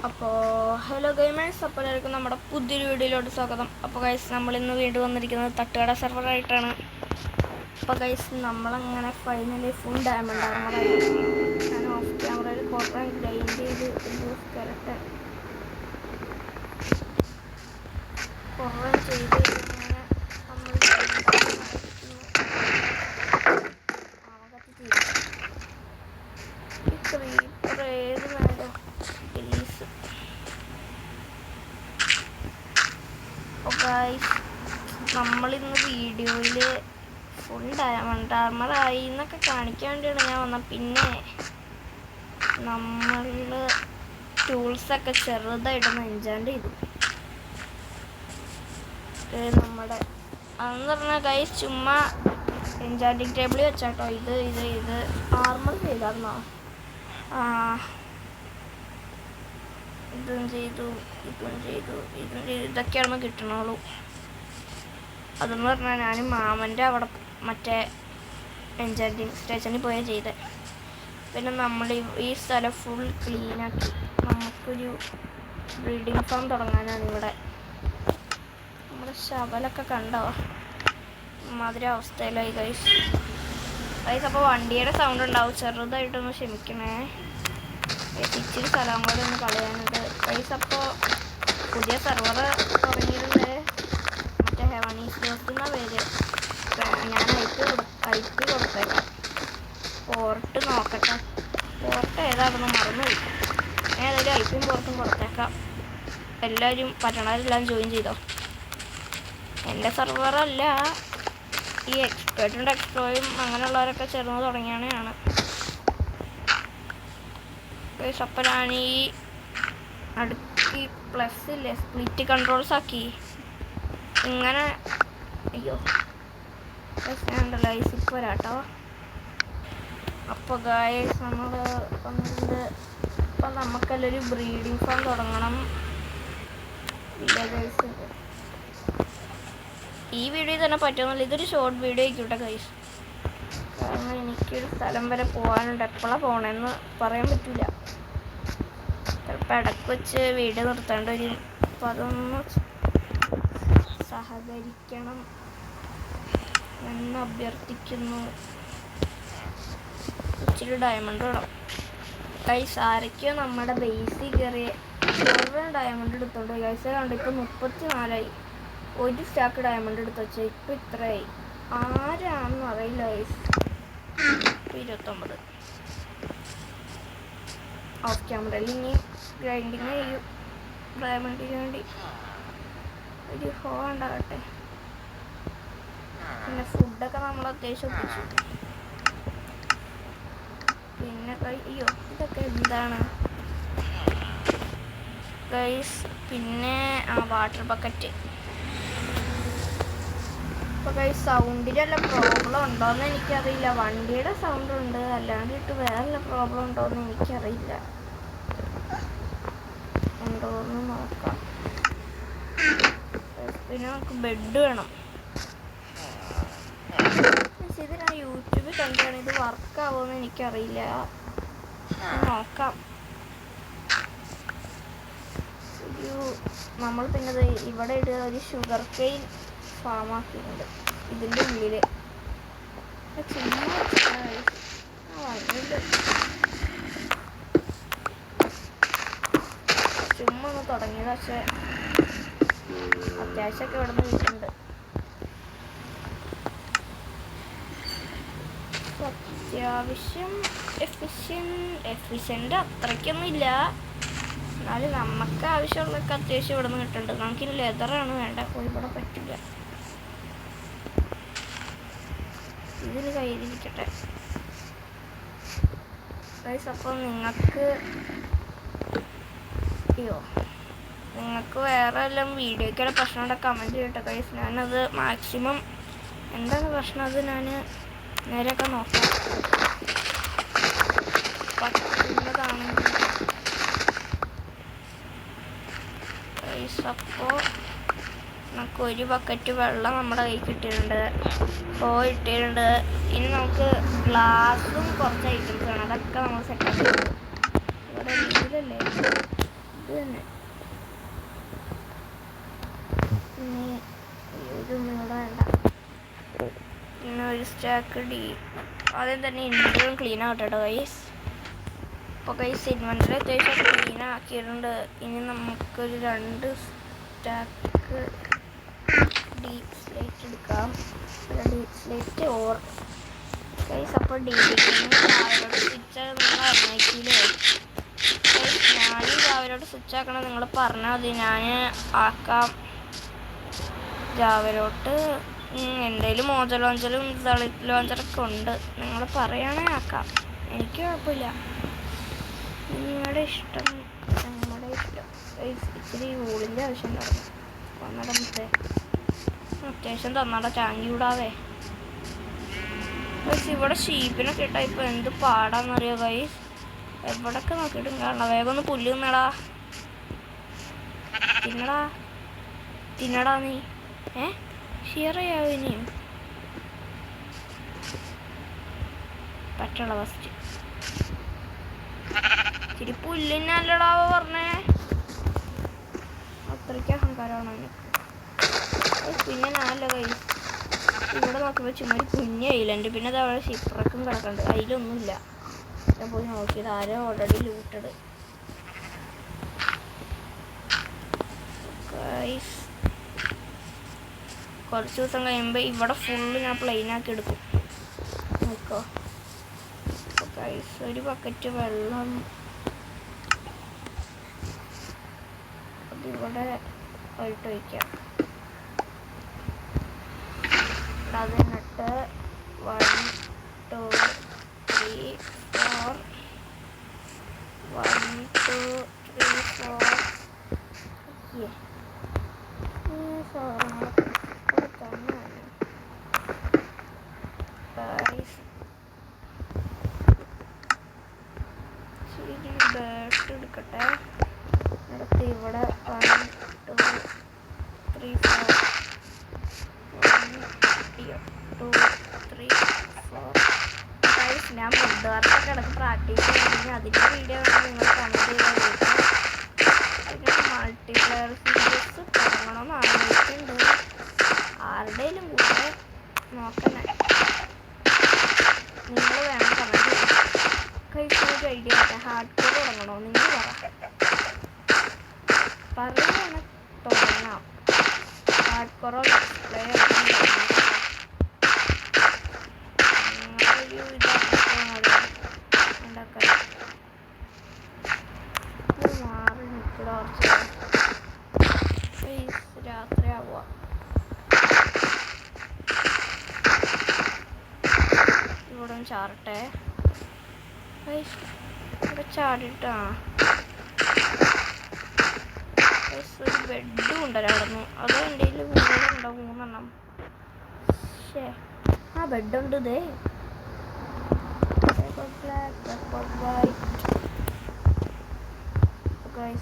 അപ്പോൾ hello gamers, അപ്പോൾ എല്ലാവർക്കും നമ്മുടെ പുതിയൊരു വീഡിയോയിലോട്ട് സ്വാഗതം. അപ്പോൾ ഗൈസ്, നമ്മളിന്ന് വീണ്ടും വന്നിരിക്കുന്നത് തട്ടുകട സെർവറായിട്ടാണ്. അപ്പോൾ ഗൈസ്, നമ്മളങ്ങനെ ഫൈനലി ഫുൾ ഡയമണ്ട് ആർമറായി. ഞാൻ ഓഫ് ക്യാമറയിൽ കുറേ ഗ്രൈൻഡ് ചെയ്ത് ഒരു സ്കെലട്ടൺ കുറേ ചെയ്ത് ഇങ്ങനെ നമ്മൾ ക്രീപ്പർ ഏത് നേരം പ്ലീസ്. ഗൈസ്, നമ്മളിന്ന് വീഡിയോയിൽ ഫുൾ ഡയമണ്ട് ആർമറായി എന്നൊക്കെ കാണിക്കാൻ വേണ്ടിയാണ് ഞാൻ വന്നത്. പിന്നെ നമ്മൾ ടൂൾസൊക്കെ ചെറുതായിട്ടൊന്ന് എൻജാൻഡ് ചെയ്തു. നമ്മുടെ അതെന്ന് പറഞ്ഞാൽ ഗൈസ് ചുമ്മാ എൻജാൻഡിങ് ടേബിളിൽ വെച്ചാട്ടോ. ഇത് ആർമർ ചെയ്തായിരുന്നോ? ഇതും ചെയ്തു ഇതൊക്കെയാണ് കിട്ടണുള്ളൂ. അതെന്ന് പറഞ്ഞാൽ ഞാൻ മാമൻ്റെ അവിടെ മറ്റേ എൻജാൻഡിങ് സ്റ്റേഷനിൽ പോയാൽ ചെയ്തത്. പിന്നെ നമ്മൾ ഈ സ്ഥലം ഫുൾ ക്ലീനാക്കി നമുക്കൊരു ബ്രീഡിങ് ഫാം തുടങ്ങാനാണ്. ഇവിടെ നമ്മുടെ ശവലൊക്കെ കണ്ടോ മാതിരി അവസ്ഥയിലായി ഗൈസ്. അപ്പോൾ വണ്ടിയുടെ സൗണ്ട് ഉണ്ടാവും, ചെറുതായിട്ടൊന്ന് ക്ഷമിക്കണേ. ഇച്ചിരി സ്ഥലം കൂടെ ഒന്ന് കളയാനുണ്ട് ഗൈസ്. അപ്പോൾ പുതിയ സെർവർ തുടങ്ങിയിട്ടുണ്ട്, മറ്റേ ഹെവനീസ് ഡോസ്റ്റ് എന്ന പേര്. ഞാൻ ഐ പി കൊടുത്തേക്കാം. പോർട്ട് നോക്കട്ടെ, പോർട്ട് ഏതാണെന്ന് മറന്നുപോയി. ഞാൻ ഏതായാലും ഐ പിയും പോർട്ടും കൊടുത്തേക്കാം. എല്ലാവരും പറ്റണവരെല്ലാം ജോയിൻ ചെയ്തോ. എൻ്റെ സെർവറല്ല, ഈ എക്സ്പേർട്ടും എക്സ്ട്രോയും അങ്ങനെയുള്ളവരൊക്കെ ചേർന്ന് തുടങ്ങിയാണ്. അപ്പോൾ ഞാൻ ഈ അടുക്കി പ്ലസ് ഇല്ലേ സ്പ്ലിറ്റ് കൺട്രോൾസ് ആക്കി ഇങ്ങനെ. അയ്യോ ഞാനുണ്ടല്ലോ ഐസിപ്പ് വരാട്ടോ. അപ്പോൾ ഗായ്സ്, നമ്മൾ വന്നിട്ടുണ്ട്. അപ്പം നമുക്കെല്ലാം ഒരു ബ്രീഡിങ് ഫാം തുടങ്ങണം. ഇല്ല ഗൈസ്, ഈ വീഡിയോ തന്നെ പറ്റുന്നില്ല. ഇതൊരു ഷോർട്ട് വീഡിയോ ആയിക്കോട്ടെ ഗൈസ്, കാരണം എനിക്കൊരു സ്ഥലം വരെ പോകാനുണ്ട്. എപ്പോഴാണ് പോകണമെന്ന് പറയാൻ പറ്റില്ല. ചിലപ്പോൾ ഇടയ്ക്ക് വെച്ച് വീഡിയോ നിർത്തേണ്ടി വരും. അപ്പോൾ അതൊന്ന് സഹകരിക്കണം എന്ന് അഭ്യർത്ഥിക്കുന്നു. ഇച്ചിരി ഡയമണ്ട് വേണം ഗൈസ്. ആരൊക്കെയോ നമ്മുടെ ബേസിൽ കയറി മുഴുവൻ ഡയമണ്ട് എടുത്തോണ്ട് ഗൈസ്. കണ്ട് ഇപ്പോൾ 34ആയി. ഒരു സ്റ്റാക്ക് ഡയമണ്ട് എടുത്ത് വെച്ചാൽ ഇപ്പോൾ ഇത്രയായി. ആരാണെന്ന് അറിയില്ല ഗൈസ്. 29 ഓഫ് ക്യാമറയിൽ ഇനി ഗ്രൈൻഡിങ് ചെയ്യും. ഡയമണ്ടിന് വേണ്ടി ഒരു ഹോ ഉണ്ടാകട്ടെ. പിന്നെ ഫുഡൊക്കെ നമ്മൾ അത്യാവശ്യം ഒപ്പിച്ചു. പിന്നെ അയ്യോ ഇതൊക്കെ എന്താണ് ഗൈസ്. പിന്നെ വാട്ടർ ബക്കറ്റ്. അപ്പോൾ ഗൈസ്, സൗണ്ടിന് വല്ല പ്രോബ്ലം ഉണ്ടോയെന്ന് എനിക്കറിയില്ല. വണ്ടിയുടെ സൗണ്ട് ഉണ്ട്, അല്ലാണ്ടിട്ട് വേറെ പ്രോബ്ലം ഉണ്ടോയെന്ന് എനിക്കറിയില്ല. ഉണ്ടോയെന്ന് നോക്കാം. പിന്നെ നമുക്ക് ബെഡ് വേണം. ഇത് ഞാൻ യൂട്യൂബിൽ കണ്ടാണ്. ഇത് വർക്കാവുമെന്ന് എനിക്കറിയില്ല, നോക്കാം. നമ്മൾ പിന്നെ ഇവിടെ ഒരു ഷുഗർ കെയിൻ ഫാം ആക്കിയിട്ടുണ്ട് ഇതിൻ്റെ ഉള്ളിൽ. ചുമ്മാ ഒന്ന് തുടങ്ങിയത്, പക്ഷേ അത്യാവശ്യമൊക്കെ ഇവിടെ നിന്ന് കിട്ടുന്നുണ്ട്. അത്യാവശ്യം എഫിഷ്യൻ്റ് അത്രയ്ക്കൊന്നും ഇല്ല, എന്നാലും നമുക്ക് ആവശ്യമുള്ളതൊക്കെ അത്യാവശ്യം ഇവിടെ നിന്ന് കിട്ടുന്നുണ്ട്. നമുക്കിനി ലെതറാണ് വേണ്ട, ഇവിടെ പറ്റില്ല. ഇതിന് കയ്യിലിരിക്കട്ടെ ഗൈസ്. അപ്പോൾ നിങ്ങൾക്ക് വേറെ എല്ലാം വീഡിയോയ്ക്കുള്ള പ്രശ്നമുണ്ട് കമൻറ്റ് ചെയ്യട്ടെ ഗൈസ്. ഞാനത് മാക്സിമം എന്താണ് പ്രശ്നം അത് ഞാൻ നേരെയൊക്കെ നോക്കാം. പറ്റുന്നതാണെങ്കിൽ ഗൈസ്. അപ്പോൾ നമുക്ക് ഒരു ബക്കറ്റ് വെള്ളം നമ്മുടെ കയ്യിൽ കിട്ടിയിട്ടുണ്ട്, ഇട്ടിട്ടുണ്ട്. ഇനി നമുക്ക് ഗ്ലാസും കുറച്ച് ഐറ്റംസ് വേണം, അതൊക്കെ നമ്മൾ സെറ്റാക്കി. ഇവിടെ വീട്ടിലല്ലേ ഇത് തന്നെ. പിന്നെ ഇതൊന്നും ഇവിടെ വേണ്ട. പിന്നെ ഒരു സ്റ്റാക്ക് ഡി. ആദ്യം തന്നെ ഇൻവെൻ്ററി ക്ലീൻ ആവട്ടെ ഗൈസ്. അപ്പോൾ ഗൈസ് ഇൻവെൻ്ററി അത്യാവശ്യം ക്ലീൻ ആക്കിയിട്ടുണ്ട്. ഇനി നമുക്കൊരു 2 സ്റ്റാക്ക് ഡീപ്പ് സ്ലേറ്റ് എടുക്കാം. Deep slate or guys. അപ്പോൾ രാവിലോട്ട് സ്വിച്ച് നിങ്ങൾ അറിഞ്ഞേക്കില്ലേ ഗൈസ്? ഞാനും രാവിലോട്ട് സ്വിച്ച് ആക്കണം. നിങ്ങൾ പറഞ്ഞാൽ മതി, ഞാൻ ആക്കാം. രാവിലോട്ട് എന്തെങ്കിലും മോജ ലോഞ്ചറും ദളിത് ലോഞ്ചറൊക്കെ ഉണ്ട്. നിങ്ങൾ പറയുകയാണെങ്കിൽ ആക്കാം, എനിക്ക് കുഴപ്പമില്ല. നിങ്ങളുടെ ഇഷ്ടം നമ്മുടെ ഇഷ്ടം. ഇച്ചിരി ഊളിൻ്റെ ആവശ്യം ഉണ്ടായിരുന്നു. വന്നട മുത്തേ, അത്യാവശ്യം തന്നട ചാങ്കി വിടാവേ ഗൈസ്. ഇവിടെ ഷീപ്പിനൊക്കെ ഇട്ടാൽ ഇപ്പോൾ എന്ത് പാടാന്നറിയോ ഗൈസ്? എവിടെയൊക്കെ നോക്കിയിട്ടും കാണണം. വേഗം ഒന്ന് പുല്ല് തിന്നടാ. തിന്നടാ നീ. ഷെയർ ചെയ്യാവോ ഇനിയും? പറ്റുള്ള ഫസ്റ്റ് ഇച്ചിരി പുല്ലിനല്ലടാവോ പറഞ്ഞേ. അത്രയ്ക്ക് അഹങ്കാരമാണ് എനിക്ക്. പിന്നെ ഞാനല്ല ഗൈസ്, ഇവിടെ നോക്കുമ്പോൾ ചുമ്മാ ഒരു കുഞ്ഞ് ഐലൻഡ്, പിന്നെ അത് അവിടെ ഷിപ്രക്കും കിടക്കുന്നുണ്ട്. അതിലൊന്നുമില്ല. ഞാൻ പോയി നോക്കിയത് ആരോ ഓൾറെഡി ലൂട്ടഡ് ഗൈസ്. കുറച്ച് ദിവസം കഴിയുമ്പോൾ ഇവിടെ ഫുള്ള് ഞാൻ പ്ലെയിനാക്കി എടുക്കും. നോക്കോ ഗൈസ്. ഒരു ബക്കറ്റ് വെള്ളം അതിവിടെ ആയിട്ട് വയ്ക്കാം. അത് എന്നിട്ട് 1 2 3 4 1 2 3 4 ബേർട്ട് എടുക്കട്ടെ. അടുത്ത് ഇവിടെ 1 2 3 4 ഞാൻ മുദ്ദാർക്കൊക്കെ ഇടയ്ക്ക് പ്രാക്ടീസ് ചെയ്യുകയാണെങ്കിൽ അതിൻ്റെ വീഡിയോ നിങ്ങൾ കമൻറ്റ് ചെയ്താൽ പിന്നെ മൾട്ടിപ്ലെയർ സീരീസ് തുടങ്ങണമെന്ന് ആലോചിക്കുന്നുണ്ട്. ആരുടെയും കൂടെ നോക്കണേ, നിങ്ങൾ വേണം കമൻറ്റ് ചെയ്യാം. കഴിച്ചൊരു ഐഡിയ ആട്ടെ. ഹാർഡ് കോർ തുടങ്ങണോ? നിങ്ങൾ പറയുകയാണ് തുടങ്ങാം. ഹാർഡ് കോറോ പ്ലെയർ രാത്രിയാവുക. ഇവിടെ ഒന്ന് ചാടട്ടെ. ഇവിടെ ചാടിയിട്ടാ ഒരു ബെഡും ഉണ്ടല്ലായിരുന്നു. അത് എൻ്റെ കയ്യിൽ വീടുണ്ടോ 3 എണ്ണം. ശേ, ആ ബെഡുണ്ട്. ഇതേ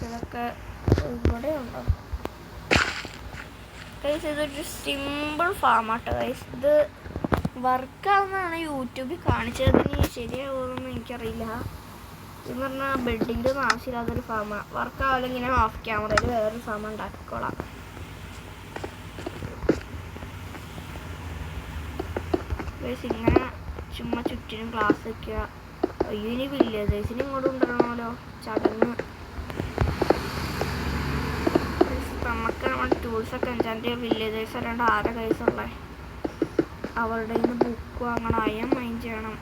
ഇതൊക്കെ ഇവിടെ ഉണ്ടോ ഗൈസ്? ഇതൊരു സിമ്പിൾ ഫാമാട്ടോ ഗൈസ്. ഇത് വർക്കാവുന്നതാണ് യൂട്യൂബിൽ കാണിച്ചത്. ഇനി ശരിയാവുമെന്ന് എനിക്കറിയില്ല. എന്ന് പറഞ്ഞാൽ ബെഡിങ്ങിലൊന്നും ആവശ്യമില്ലാത്തൊരു ഫാമാണ്. വർക്കാവില്ല. ഇങ്ങനെ ഓഫ് ക്യാമറയിൽ വേറൊരു ഫാം ഉണ്ടാക്കിക്കോളാം. ഗൈസ് ഇങ്ങനെ ചുമ്മാ ചുറ്റിനും ഗ്ലാസ് വയ്ക്കുക. അയ്യോ, ഇനി വില്ലേജേഴ്സിന് ഇങ്ങോട്ട് കൊണ്ടുവരണമല്ലോ. ചടങ്ങ്. നമുക്ക് നമ്മുടെ ടൂൾസൊക്കെ എൻചാൻറ്റ് ചെയ്യാൻ വില്ലേജേഴ്സ് അല്ലാണ്ട് ആരെ കൈസുള്ളേ? അവരുടെ നിന്ന് ബുക്ക് വാങ്ങണം, അയം മൈൻ ചെയ്യണം.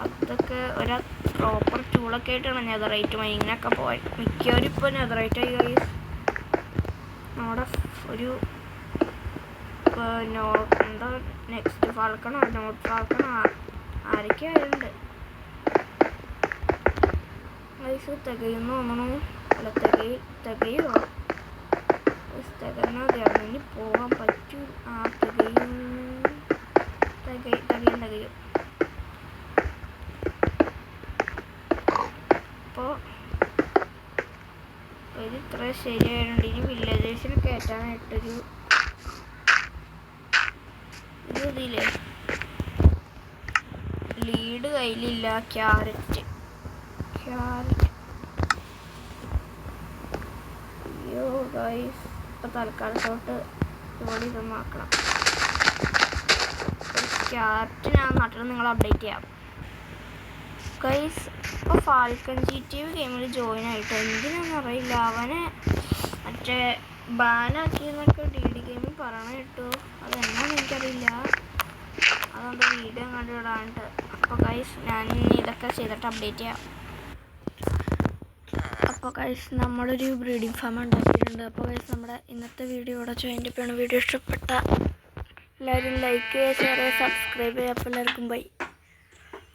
അതൊക്കെ ഒരു പ്രോപ്പർ ടൂളൊക്കെ ആയിട്ടാണ് നെതറൈറ്റ് മൈനിനൊക്കെ പോയി. മിക്കവരും ഇപ്പോൾ നെതറൈറ്റ് ആയി ഗൈസ്. നമ്മുടെ ഒരു എന്താ നെക്സ്റ്റ് ഫാൽക്കണോ നോട്ട് ഫാൽക്കണോ ആരൊക്കെ ആയുണ്ട് ഗൈസ്. തികയുന്നു തോന്നണു. അല്ല തികയോ? തികഞ്ഞാൽ മതിയായിരുന്നു. ഇനി പോകാൻ പറ്റൂ. തികയും. അപ്പോൾ ഇത് ഇത്ര ശരിയായിട്ടുണ്ട്. ഇനി വില്ലേജേഴ്സിന് കയറ്റാനായിട്ടൊരു ഇതില്ലേ ലീഡ് കയ്യിലില്ല. ക്യാരറ്റ് അപ്പോൾ തൽക്കാലത്തോട്ട് ഇവിടെ ഇതൊന്നും ആക്കണം. ക്യാപ്റ്റൻ ഞാൻ നാട്ടിൽ നിങ്ങൾ അപ്ഡേറ്റ് ചെയ്യാം ഗൈസ്. ഇപ്പോൾ ഫാൽക്കൺ GTA ഗെയിമിൽ ജോയിൻ ആയിട്ട് എന്തിനാണെന്ന് അറിയില്ല, അവനെ മറ്റേ ബാനാക്കിയെന്നൊക്കെ DD ഗെയിമിൽ പറയണ കേട്ടു. അതെന്നാന്ന് എനിക്കറിയില്ല, അതുകൊണ്ട് വീഡിയോ കണ്ടുവിടാണ്ട്. അപ്പോൾ ഗൈസ് ഞാൻ ഇതൊക്കെ ചെയ്തിട്ട് അപ്ഡേറ്റ് ചെയ്യാം. അപ്പോൾ ഗൈസ് നമ്മളൊരു ബ്രീഡിംഗ് ഫാം ഉണ്ടാക്കിയിട്ടുണ്ട്. അപ്പോൾ ഗൈസ് നമ്മുടെ ഇന്നത്തെ വീഡിയോ ഇവിടെ ജോയിൻ്റ് ചെയ്യണം. വീഡിയോ ഇഷ്ടപ്പെട്ട എല്ലാവരും ലൈക്ക് ചെയ്യുക, ഷെയർ ചെയ്യുക, സബ്സ്ക്രൈബ് ചെയ്യുക. അപ്പോൾ എല്ലാവർക്കും ബൈ.